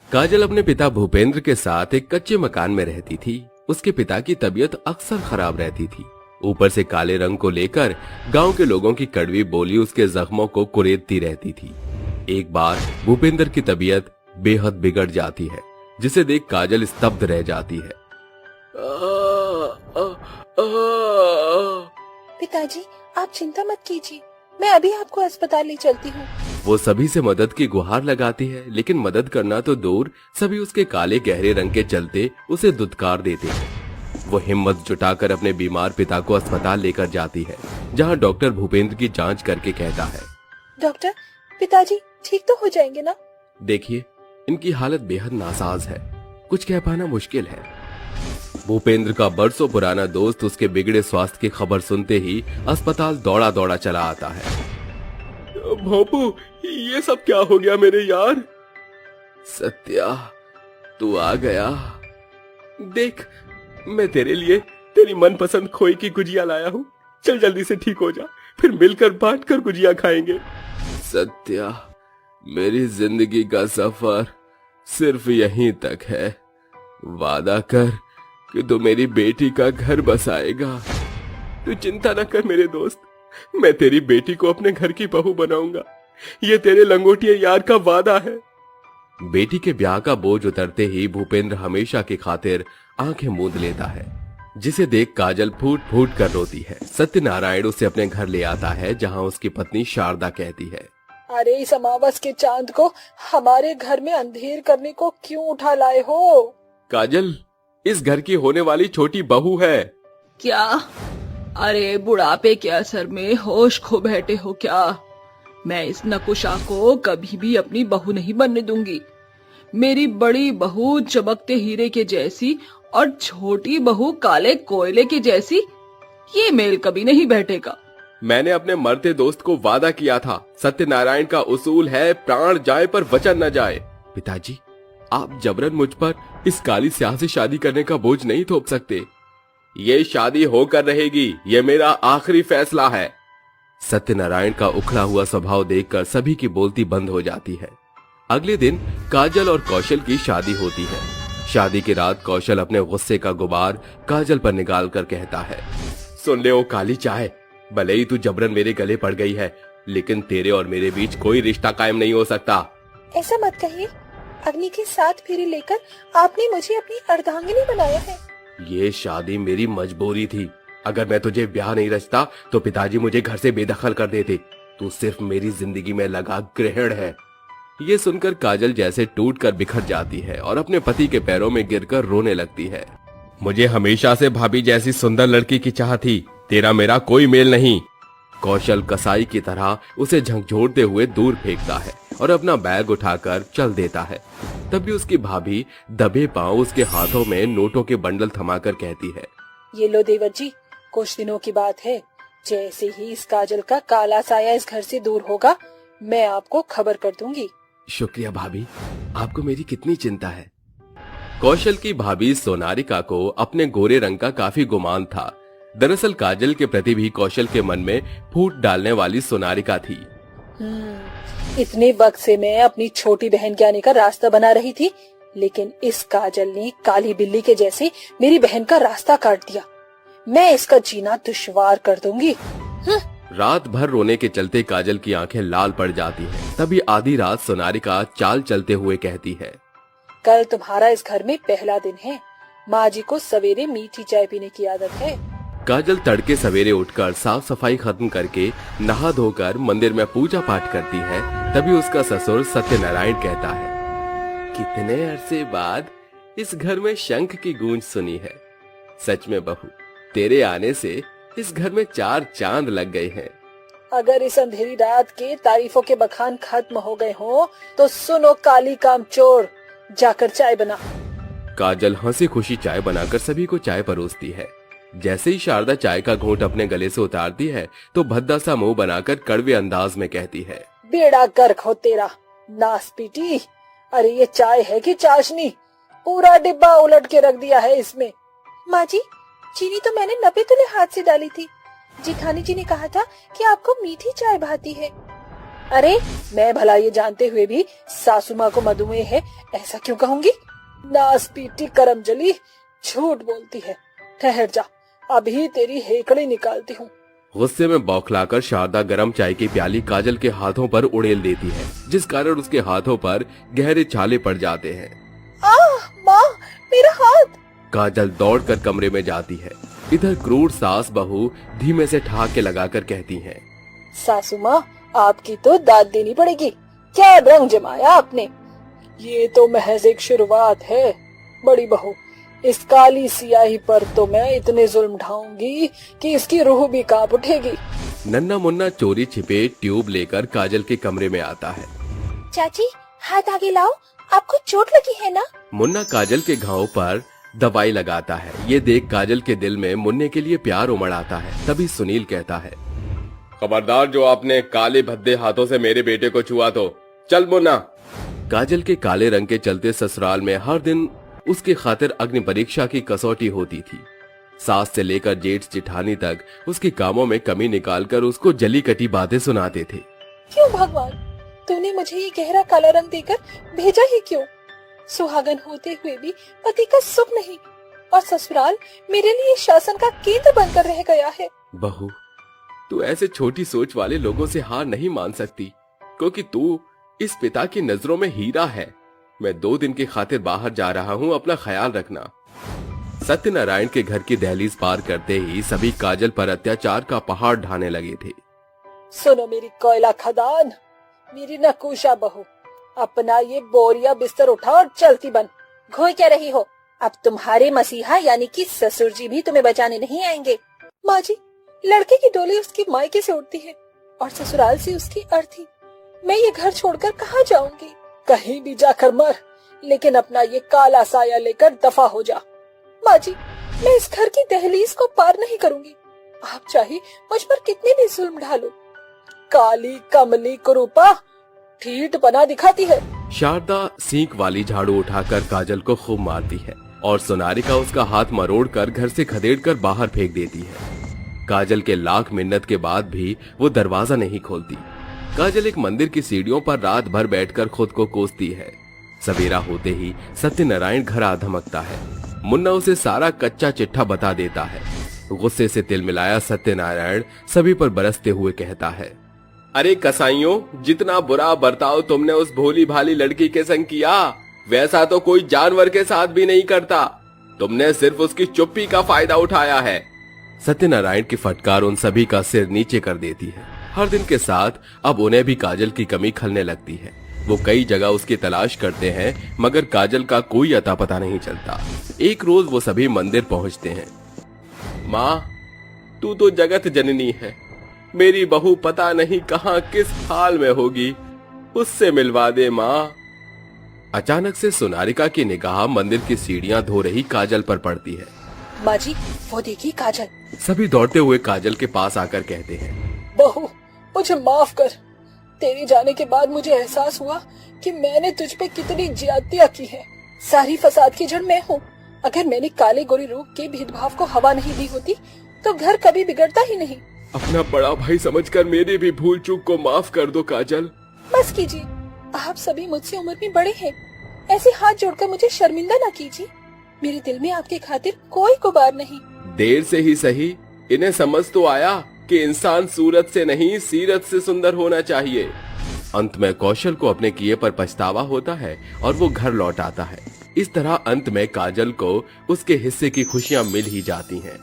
काजल अपने पिता भूपेंद्र के साथ एक कच्चे मकान में रहती थी। उसके पिता की तबीयत अक्सर खराब रहती थी। ऊपर से काले रंग को लेकर गांव के लोगों की कड़वी बोली उसके जख्मों को कुरेदती रहती थी। एक बार भूपेंद्र की तबीयत बेहद बिगड़ जाती है, जिसे देख काजल स्तब्ध रह जाती है। पिताजी, आप चिंता मत कीजिए, मैं अभी आपको अस्पताल ले चलती हूँ। वो सभी से मदद की गुहार लगाती है, लेकिन मदद करना तो दूर, सभी उसके काले गहरे रंग के चलते उसे दुत्कार देते हैं। वो हिम्मत जुटाकर अपने बीमार पिता को अस्पताल लेकर जाती है, जहाँ डॉक्टर भूपेंद्र की जांच करके कहता है, डॉक्टर, पिताजी ठीक तो हो जाएंगे ना? देखिए, इनकी हालत बेहद नासाज है, कुछ कह पाना मुश्किल है। भूपेंद्र का बरसों पुराना दोस्त उसके बिगड़े स्वास्थ्य की खबर सुनते ही अस्पताल दौड़ा दौड़ा चला आता है। बापू, ये सब क्या हो गया मेरे यार? सत्या, तू आ गया। देख, मैं तेरे लिए तेरी मनपसंद खोए की गुजिया लाया हूँ। चल जल्दी से ठीक हो जा, फिर मिलकर बांटकर गुजिया खाएंगे। सत्या, मेरी जिंदगी का सफर सिर्फ यहीं तक है। वादा कर कि तू मेरी बेटी का घर बसाएगा। तू चिंता न कर मेरे दोस्त, मैं तेरी बेटी को अपने घर की बहू बनाऊंगा। ये तेरे लंगोटिया यार का वादा है। बेटी के ब्याह का बोझ उतरते ही भूपेंद्र हमेशा की खातिर आंखें मूंद लेता है, जिसे देख काजल फूट फूट कर रोती है। सत्यनारायण उसे अपने घर ले आता है, जहां उसकी पत्नी शारदा कहती है, अरे इस अमावस के चांद को हमारे घर में अंधेर करने को क्यों उठा लाए हो? काजल, इस घर की होने वाली छोटी बहू है। क्या? अरे बुढ़ापे के असर में होश खो बैठे हो क्या? मैं इस नकुशा को कभी भी अपनी बहू नहीं बनने दूंगी। मेरी बड़ी बहू चमकते हीरे के जैसी और छोटी बहू काले कोयले के जैसी, ये मेल कभी नहीं बैठेगा। मैंने अपने मरते दोस्त को वादा किया था। सत्यनारायण का उसूल है, प्राण जाए पर वचन न जाए। पिताजी, आप जबरन मुझ पर इस काली स्याह से शादी करने का बोझ नहीं थोप सकते। ये शादी होकर रहेगी, ये मेरा आखिरी फैसला है। सत्यनारायण का उखड़ा हुआ स्वभाव देखकर सभी की बोलती बंद हो जाती है। अगले दिन काजल और कौशल की शादी होती है। शादी की रात कौशल अपने गुस्से का गुबार काजल पर निकाल कर कहता है, सुन ले ओ काली चाय, भले ही तू जबरन मेरे गले पड़ गई है, लेकिन तेरे और मेरे बीच कोई रिश्ता कायम नहीं हो सकता। ऐसा मत कहिए, अग्नि के 7 फेरे लेकर आपने मुझे अपनी अर्धांगिनी बनाया है। ये शादी मेरी मजबूरी थी। अगर मैं तुझे ब्याह नहीं रचता तो पिताजी मुझे घर से बेदखल कर देते। तू सिर्फ मेरी जिंदगी में लगा ग्रहण है। ये सुनकर काजल जैसे टूट कर बिखर जाती है और अपने पति के पैरों में गिरकर रोने लगती है। मुझे हमेशा से भाभी जैसी सुंदर लड़की की चाह थी, तेरा मेरा कोई मेल नहीं। कौशल कसाई की तरह उसे झकझोरते हुए दूर फेंकता है और अपना बैग उठाकर चल देता है। तभी उसकी भाभी दबे पांव उसके हाथों में नोटों के बंडल थमाकर कहती है, ये लो देवर जी, कुछ दिनों की बात है, जैसे ही इस काजल का काला साया इस घर से दूर होगा, मैं आपको खबर कर दूंगी। शुक्रिया भाभी, आपको मेरी कितनी चिंता है। कौशल की भाभी सोनारिका को अपने गोरे रंग का काफी गुमान था। दरअसल काजल के प्रति भी कौशल के मन में फूट डालने वाली सोनारिका थी। इतने वक्त से मैं अपनी छोटी बहन के आने का रास्ता बना रही थी, लेकिन इस काजल ने काली बिल्ली के जैसे मेरी बहन का रास्ता काट दिया। मैं इसका जीना दुश्वार कर दूंगी। रात भर रोने के चलते काजल की आंखें लाल पड़ जाती हैं। तभी आधी रात सोनारिका चाल चलते हुए कहती है, कल तुम्हारा इस घर में पहला दिन है। माँ जी को सवेरे मीठी चाय पीने की आदत है। काजल तड़के सवेरे उठकर साफ सफाई खत्म करके नहा धोकर मंदिर में पूजा पाठ करती है। तभी उसका ससुर सत्यनारायण कहता है, कितने अरसे बाद इस घर में शंख की गूंज सुनी है। सच में बहू, तेरे आने से इस घर में 4 चांद लग गए हैं। अगर इस अंधेरी रात के तारीफों के बखान खत्म हो गए हो तो सुनो काली कामचोर, जाकर चाय बना। काजल हंसी खुशी चाय बनाकर सभी को चाय परोसती है। जैसे ही शारदा चाय का घूंट अपने गले से उतारती है तो भद्दा सा मुंह बनाकर कड़वे अंदाज में कहती है, बेड़ा गर्क हो तेरा नास पीटी। अरे ये चाय है कि चाशनी? पूरा डिब्बा उलट के रख दिया है इसमें। माँ जी, चीनी तो मैंने 90 तुले हाथ से डाली थी। जिठानी जी ने कहा था कि आपको मीठी चाय भाती है। अरे मैं भला ये जानते हुए भी सासू माँ को मधुमेह है ऐसा क्यों कहूंगी? नास पीटी करमजली, झूठ बोलती है। ठहर जा, अभी तेरी हेकड़ी निकालती हूँ। गुस्से में बौखलाकर शारदा गरम चाय की प्याली काजल के हाथों पर उड़ेल देती है, जिस कारण उसके हाथों पर गहरे छाले पड़ जाते हैं। माँ, मेरा हाथ। काजल दौड़कर कमरे में जाती है। इधर क्रूर सास बहू धीमे से ठहाके लगाकर कहती हैं, सासू माँ, आपकी तो दाद देनी पड़ेगी। क्या रंग जमाया आपने। ये तो महज एक शुरुआत है। बड़ी बहू, इस काली सियाही पर तो मैं इतने जुल्म ढाऊंगी कि इसकी रूह भी कांप उठेगी। नन्ना मुन्ना चोरी छिपे ट्यूब लेकर काजल के कमरे में आता है। चाची, हाथ आगे लाओ, आपको चोट लगी है ना? मुन्ना काजल के घाव पर दवाई लगाता है। ये देख काजल के दिल में मुन्ने के लिए प्यार उमड़ आता है। तभी सुनील कहता है, खबरदार, जो आपने काले भद्दे हाथों से मेरे बेटे को छुआ तो चल मुन्ना। काजल के काले रंग के चलते ससुराल में हर दिन उसकी खातिर अग्नि परीक्षा की कसौटी होती थी। सास से लेकर जेठ जिठानी तक उसके कामों में कमी निकालकर उसको जली कटी बातें सुनाते थे। क्यों भगवान, तूने मुझे ये गहरा काला रंग देकर भेजा ही क्यों? सुहागन होते हुए भी पति का सुख नहीं, और ससुराल मेरे लिए शासन का केंद्र बनकर रह गया है। बहू, तू ऐसे छोटी सोच वाले लोगों से हार नहीं मान सकती, क्योंकि तू इस पिता की नजरों में हीरा है। मैं 2 दिन की खातिर बाहर जा रहा हूँ, अपना ख्याल रखना। सत्यनारायण के घर की दहलीज पार करते ही सभी काजल पर अत्याचार का पहाड़ ढाने लगे थे। सुनो मेरी कोयला खदान, मेरी नकुशा बहू, अपना ये बोरिया बिस्तर उठा और चलती बन। घोई क्या रही हो? अब तुम्हारे मसीहा यानी कि ससुर जी भी तुम्हें बचाने नहीं आएंगे। माँ जी, लड़के की डोली उसकी मायके से उड़ती है और ससुराल से उसकी अर्थी। मैं ये घर छोड़कर कहाँ जाऊंगी? कहीं भी जाकर मर, लेकिन अपना ये काला साया लेकर दफा हो जा। माँ जी, मैं इस घर की दहलीज को पार नहीं करूंगी। आप चाहे मुझ पर कितने भी जुल्म ढालो। काली कमली कुरूपा ठीठ बना दिखाती है। शारदा सींक वाली झाड़ू उठाकर काजल को खूब मारती है और सोनारिका उसका हाथ मरोड़कर घर से खदेड़कर बाहर फेंक देती है। काजल के लाख मिन्नत के बाद भी वो दरवाजा नहीं खोलती। काजल एक मंदिर की सीढ़ियों पर रात भर बैठकर खुद को कोसती है। सवेरा होते ही सत्यनारायण घर आ धमकता है। मुन्ना उसे सारा कच्चा चिट्ठा बता देता है। गुस्से से तिलमिलाया सत्यनारायण सभी पर बरसते हुए कहता है, अरे कसाईयों, जितना बुरा बर्ताव तुमने उस भोली भाली लड़की के संग किया, वैसा तो कोई जानवर के साथ भी नहीं करता। तुमने सिर्फ उसकी चुप्पी का फायदा उठाया है। सत्यनारायण की फटकार उन सभी का सिर नीचे कर देती है। हर दिन के साथ अब उन्हें भी काजल की कमी खलने लगती है। वो कई जगह उसकी तलाश करते हैं, मगर काजल का कोई अता पता नहीं चलता। एक रोज वो सभी मंदिर पहुंचते हैं। माँ, तू तो जगत जननी है। मेरी बहू पता नहीं कहाँ किस हाल में होगी, उससे मिलवा दे माँ। अचानक से सोनारिका की निगाह मंदिर की सीढ़ियां धो रही काजल पर पड़ती है। माँ जी, वो देखी काजल। सभी दौड़ते हुए काजल के पास आकर कहते हैं, बहू, मुझे माफ कर। तेरे जाने के बाद मुझे एहसास हुआ कि मैंने तुझ पे कितनी ज्यादतियां की है। सारी फसाद की जड़ मैं हूँ। अगर मैंने काले गोरी रूप के भेदभाव को हवा नहीं दी होती तो घर कभी बिगड़ता ही नहीं। अपना बड़ा भाई समझकर मेरी भी भूल चूक को माफ कर दो काजल। बस कीजिए, आप सभी मुझसे उम्र में बड़े हैं। ऐसे हाथ जोड़कर मुझे शर्मिंदा न कीजिए। मेरे दिल में आपके खातिर कोई गुबार नहीं। देर से ही सही, इन्हें समझ तो आया कि इंसान सूरत से नहीं सीरत से सुंदर होना चाहिए। अंत में कौशल को अपने किए पर पछतावा होता है और वो घर लौट आता है। इस तरह अंत में काजल को उसके हिस्से की खुशियां मिल ही जाती हैं।